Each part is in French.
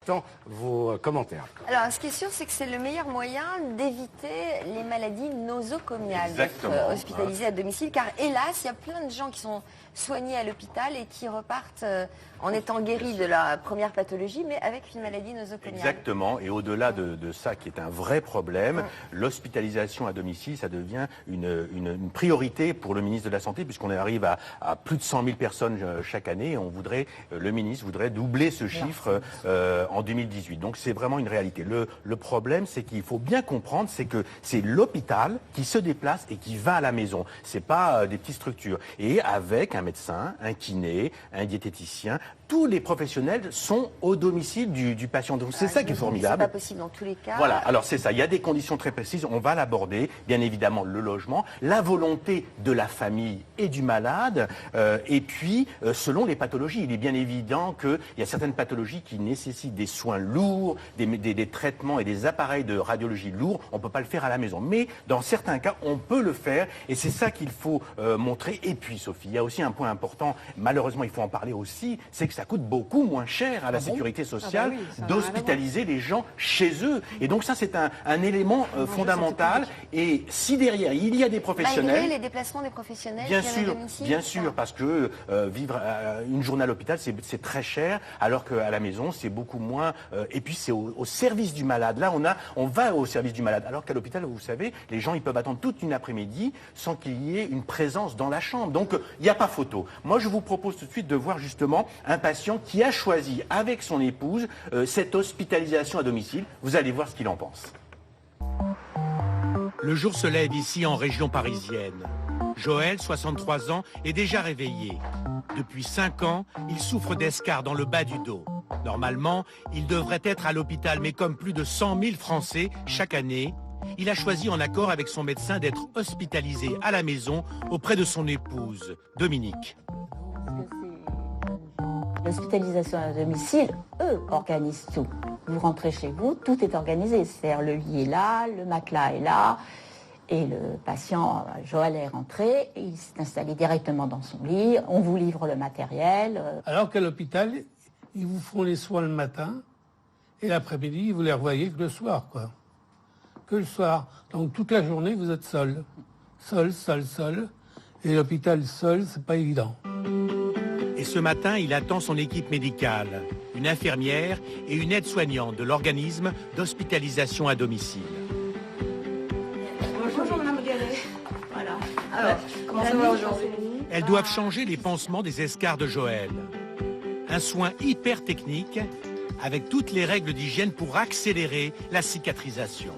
j'attends vos commentaires. Alors, ce qui est sûr, c'est que c'est le meilleur moyen d'éviter les maladies nosocomiales, d'être hospitalisé à domicile, car hélas, il y a plein de gens qui sont soignés à l'hôpital et qui repartent en étant guéris de la première pathologie, mais avec une maladie nosocomiale. Exactement, et au-delà de ça qui est un vrai problème, l'hospitalisation à domicile, ça devient une priorité pour le ministre de la Santé, puisqu'on arrive à plus de 100 000 personnes chaque année, et le ministre voudrait doubler ce chiffre en 2018. Donc c'est vraiment une réalité. Le problème, c'est qu'il faut bien comprendre, c'est que c'est l'hôpital qui se déplace et qui va à la maison. C'est pas des petites structures. Et avec un médecin, un kiné, un diététicien, tous les professionnels sont au domicile du patient. Donc c'est ça qui est formidable. C'est pas possible dans tous les cas. Voilà, alors c'est ça. Il y a des conditions très précises. On va l'aborder. Bien évidemment, le logement, la volonté de la famille et du malade. Et puis, selon les pathologies, il est bien évident qu'il y a certaines pathologies qui nécessitent des soins lourds, des traitements et des appareils de radiologie lourds. On ne peut pas le faire à la maison. Mais dans certains cas, on peut le faire. Et c'est ça qu'il faut montrer. Et puis, Sophie, il y a aussi un point important. Malheureusement, il faut en parler aussi. C'est que ça coûte beaucoup moins cher à la sécurité sociale d'hospitaliser les gens chez eux. Et donc ça, c'est un élément fondamental. Et si derrière, il y a des professionnels... Malgré les déplacements des professionnels bien sûr, parce que vivre une journée à l'hôpital, c'est très cher, alors qu'à la maison, c'est beaucoup moins... et puis, c'est au service du malade. Là, on va au service du malade. Alors qu'à l'hôpital, vous savez, les gens, ils peuvent attendre toute une après-midi sans qu'il y ait une présence dans la chambre. Donc, il n'y a pas photo. Moi, je vous propose tout de suite de voir justement un patient qui a choisi avec son épouse cette hospitalisation à domicile. Vous allez voir ce qu'il en pense. Le jour se lève ici en région parisienne. Joël, 63 ans, est déjà réveillé. Depuis 5 ans, il souffre d'escarres dans le bas du dos. Normalement, il devrait être à l'hôpital, mais comme plus de 100 000 Français chaque année, il a choisi en accord avec son médecin d'être hospitalisé à la maison auprès de son épouse, Dominique. L'hospitalisation à domicile, eux, organisent tout. Vous rentrez chez vous, tout est organisé. C'est-à-dire le lit est là, le matelas est là, et le patient, Joël, est rentré, il s'est installé directement dans son lit, on vous livre le matériel. Alors qu'à l'hôpital, ils vous font les soins le matin, et l'après-midi, vous les revoyez que le soir, quoi. Que le soir. Donc toute la journée, vous êtes seul. Seul. Et l'hôpital seul, c'est pas évident. Et ce matin, il attend son équipe médicale, une infirmière et une aide-soignante de l'organisme d'hospitalisation à domicile. Bonjour Madame Guéret. Voilà. Alors, comment ça va aujourd'hui? Elles doivent changer les pansements des escarres de Joël. Un soin hyper technique avec toutes les règles d'hygiène pour accélérer la cicatrisation.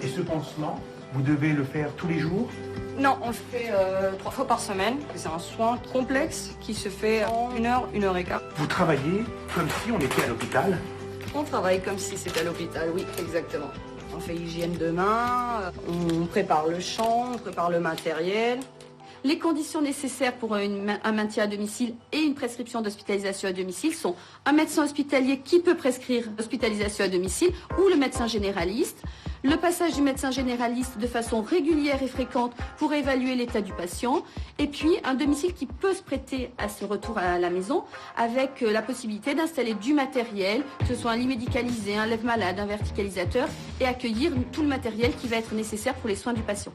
Et ce pansement, vous devez le faire tous les jours ? Non, on le fait 3 fois par semaine. C'est un soin complexe qui se fait en 1 heure, 1 heure et quart. Vous travaillez comme si on était à l'hôpital ? On travaille comme si c'était à l'hôpital, oui, exactement. On fait hygiène de main, on prépare le champ, on prépare le matériel. Les conditions nécessaires pour un maintien à domicile et une prescription d'hospitalisation à domicile sont un médecin hospitalier qui peut prescrire l'hospitalisation à domicile ou le médecin généraliste, le passage du médecin généraliste de façon régulière et fréquente pour évaluer l'état du patient, et puis un domicile qui peut se prêter à ce retour à la maison avec la possibilité d'installer du matériel, que ce soit un lit médicalisé, un lève-malade, un verticalisateur, et accueillir tout le matériel qui va être nécessaire pour les soins du patient.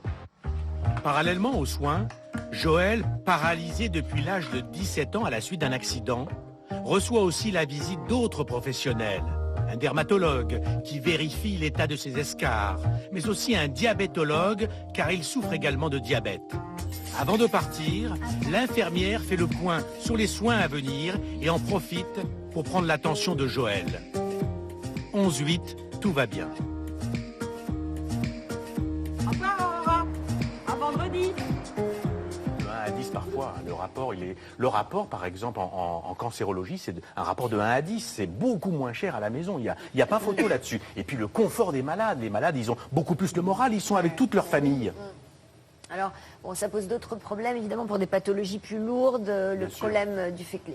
Parallèlement aux soins, Joël, paralysé depuis l'âge de 17 ans à la suite d'un accident, reçoit aussi la visite d'autres professionnels. Un dermatologue qui vérifie l'état de ses escarres, mais aussi un diabétologue car il souffre également de diabète. Avant de partir, l'infirmière fait le point sur les soins à venir et en profite pour prendre l'attention de Joël. 11-8, tout va bien. Vendredi. À 10 parfois, le rapport par exemple en cancérologie, c'est un rapport de 1 à 10, c'est beaucoup moins cher à la maison, il y a pas photo là-dessus. Et puis le confort des malades, les malades ils ont beaucoup plus le moral, ils sont avec toute leur famille. Alors, bon, ça pose d'autres problèmes, évidemment, pour des pathologies plus lourdes. Le problème du fait que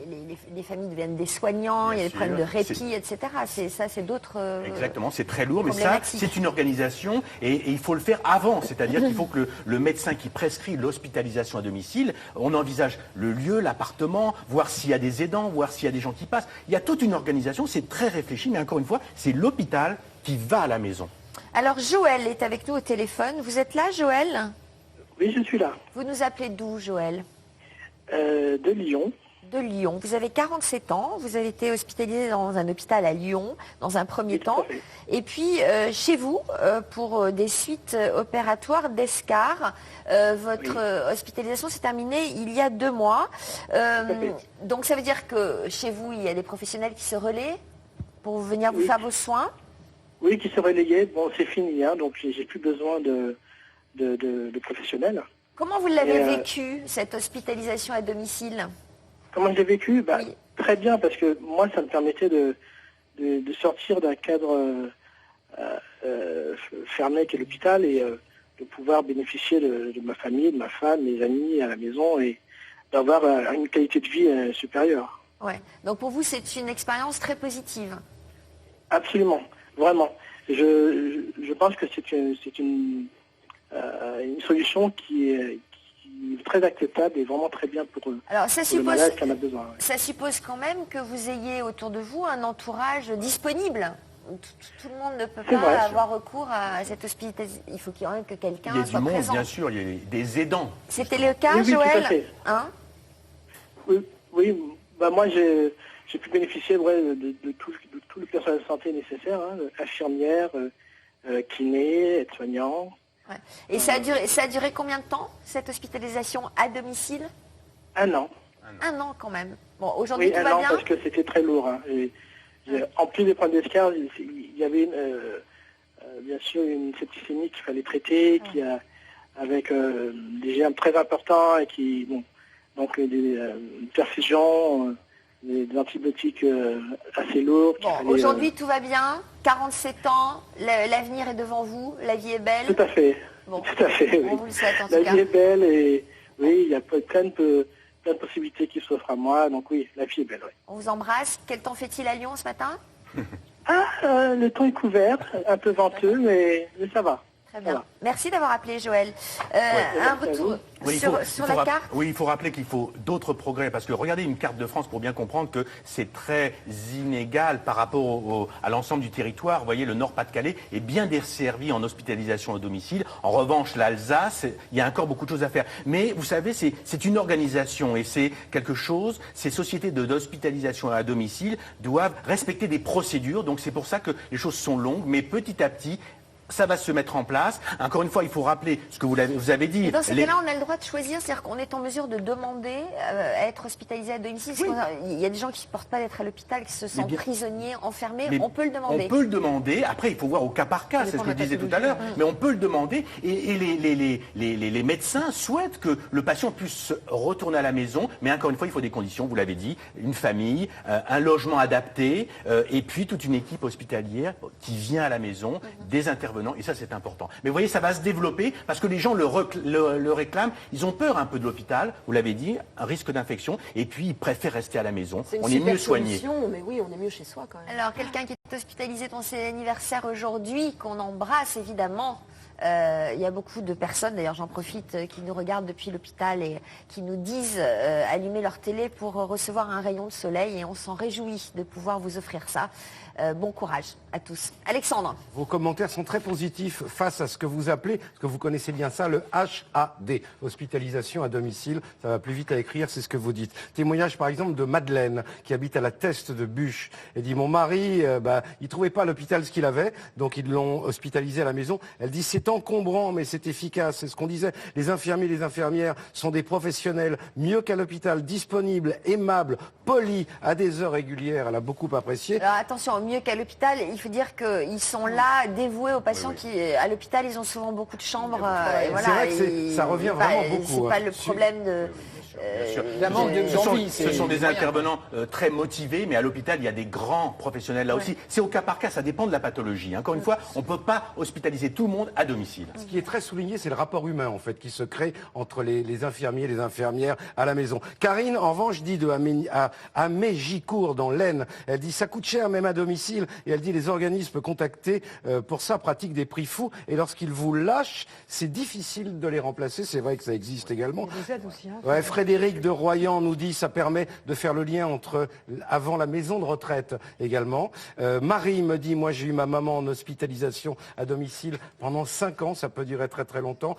les familles deviennent des soignants, il y a des problèmes de répit, etc. C'est d'autres Exactement, c'est très lourd, mais ça, c'est une organisation et il faut le faire avant. C'est-à-dire qu'il faut que le médecin qui prescrit l'hospitalisation à domicile, on envisage le lieu, l'appartement, voir s'il y a des aidants, voir s'il y a des gens qui passent. Il y a toute une organisation, c'est très réfléchi, mais encore une fois, c'est l'hôpital qui va à la maison. Alors, Joël est avec nous au téléphone. Vous êtes là, Joël ? Oui, je suis là. Vous nous appelez d'où, Joël? De Lyon. De Lyon. Vous avez 47 ans. Vous avez été hospitalisé dans un hôpital à Lyon, dans un premier temps. Et puis, chez vous, pour des suites opératoires d'escar. Votre hospitalisation s'est terminée il y a 2 mois. Donc, ça veut dire que chez vous, il y a des professionnels qui se relaient pour venir vous faire vos soins? Oui, qui se relayaient. Bon, c'est fini, hein, donc j'ai plus besoin de professionnels. Comment vous l'avez vécu, cette hospitalisation à domicile? Comment je l'ai vécu? Très bien, parce que moi, ça me permettait de sortir d'un cadre fermé qu'est l'hôpital et de pouvoir bénéficier de ma famille, de ma femme, mes amis à la maison et d'avoir une qualité de vie supérieure. Ouais. Donc pour vous, c'est une expérience très positive? Absolument, vraiment. Je pense que c'est une solution qui est très acceptable et vraiment très bien pour le malade qui en a besoin. Ouais. Ça suppose quand même que vous ayez autour de vous un entourage disponible. Tout le monde ne peut pas avoir recours à cette hospitalisation. Il faut qu'il y ait que quelqu'un soit présent. Il y a du monde, bien sûr, il y a des aidants. C'était le cas, Joël? Tout à fait. Hein? Oui. Moi, j'ai pu bénéficier de tout le personnel de santé nécessaire, hein, infirmières, kinés, aides-soignants. Ouais. Et ça a duré combien de temps, cette hospitalisation à domicile? 1 an. 1 an quand même. Bon, aujourd'hui, tout va bien? Parce que c'était très lourd. Hein. En plus des problèmes d'escar, il y avait bien sûr une septicémie qu'il fallait traiter, avec des germes très importants et donc des perfusions, des antibiotiques assez lourds. Bon, aujourd'hui tout va bien, 47 ans, l'avenir est devant vous, la vie est belle. Tout à fait. Bon. Tout à fait, oui. On vous le souhaite en tout cas. La vie est belle et oui, il y a plein de possibilités qui s'offrent à moi, donc oui, la vie est belle. Oui. On vous embrasse. Quel temps fait-il à Lyon ce matin? Le temps est couvert, un peu venteux, mais ça va. Très bien. Merci d'avoir appelé, Joël. Un retour sur la carte. Oui, il faut rappeler qu'il faut d'autres progrès, parce que regardez une carte de France pour bien comprendre que c'est très inégal par rapport à l'ensemble du territoire. Vous voyez, le Nord-Pas-de-Calais est bien desservi en hospitalisation à domicile. En revanche, l'Alsace, il y a encore beaucoup de choses à faire. Mais vous savez, c'est une organisation et c'est quelque chose, ces sociétés d'hospitalisation à domicile doivent respecter des procédures. Donc c'est pour ça que les choses sont longues, mais petit à petit, ça va se mettre en place. Encore une fois, il faut rappeler ce que vous avez dit. Et dans ce cas-là, on a le droit de choisir, c'est-à-dire qu'on est en mesure de demander à être hospitalisé à domicile. Oui. Il y a des gens qui ne supportent pas d'être à l'hôpital, qui se sentent prisonniers, enfermés. On peut le demander. On peut le demander. Après, il faut voir au cas par cas, c'est ce que je disais tout à l'heure. Mais on peut le demander. Et les médecins souhaitent que le patient puisse retourner à la maison. Mais encore une fois, il faut des conditions, vous l'avez dit, une famille, un logement adapté, et puis toute une équipe hospitalière qui vient à la maison, des intervenants. Et ça, c'est important. Mais vous voyez, ça va se développer parce que les gens le réclament. Ils ont peur un peu de l'hôpital, vous l'avez dit, un risque d'infection. Et puis, ils préfèrent rester à la maison. On est mieux soigné. Mais oui, on est mieux chez soi quand même. Alors, quelqu'un qui est hospitalisé dans ses anniversaires aujourd'hui, qu'on embrasse évidemment. Il y a beaucoup de personnes, d'ailleurs j'en profite, qui nous regardent depuis l'hôpital et qui nous disent allumer leur télé pour recevoir un rayon de soleil et on s'en réjouit de pouvoir vous offrir ça. Bon courage à tous. Alexandre. Vos commentaires sont très positifs face à ce que vous appelez, parce que vous connaissez bien ça, le HAD, hospitalisation à domicile. Ça va plus vite à écrire, c'est ce que vous dites. Témoignage par exemple de Madeleine, qui habite à la Teste de Buche. Elle dit, mon mari, il trouvait pas à l'hôpital ce qu'il avait, donc ils l'ont hospitalisé à la maison. Elle dit, c'est encombrant, mais c'est efficace. C'est ce qu'on disait. Les infirmiers, les infirmières sont des professionnels, mieux qu'à l'hôpital, disponibles, aimables, polis, à des heures régulières. Elle a beaucoup apprécié. Alors attention, mieux qu'à l'hôpital, il faut dire qu'ils sont là, dévoués aux patients qui, à l'hôpital, ils ont souvent beaucoup de chambres. C'est vrai que ça revient vraiment beaucoup. C'est pas le problème de... Ce sont des intervenants très motivés, mais à l'hôpital, il y a des grands professionnels là aussi. C'est au cas par cas, ça dépend de la pathologie. Encore une fois, on ne peut pas hospitaliser tout le monde à domicile. Ce qui est très souligné, c'est le rapport humain en fait qui se crée entre les infirmiers et les infirmières à la maison. Karine, en revanche, dit de Amégicourt dans l'Aisne, elle dit ça coûte cher même à domicile et elle dit les organismes contactés pour ça pratiquent des prix fous et lorsqu'ils vous lâchent, c'est difficile de les remplacer. C'est vrai que ça existe également. Il y a des aides aussi, hein. Ouais, Frédéric de Royan nous dit ça permet de faire le lien entre avant la maison de retraite également. Marie me dit moi j'ai eu ma maman en hospitalisation à domicile pendant 5 ans, ça peut durer très très longtemps.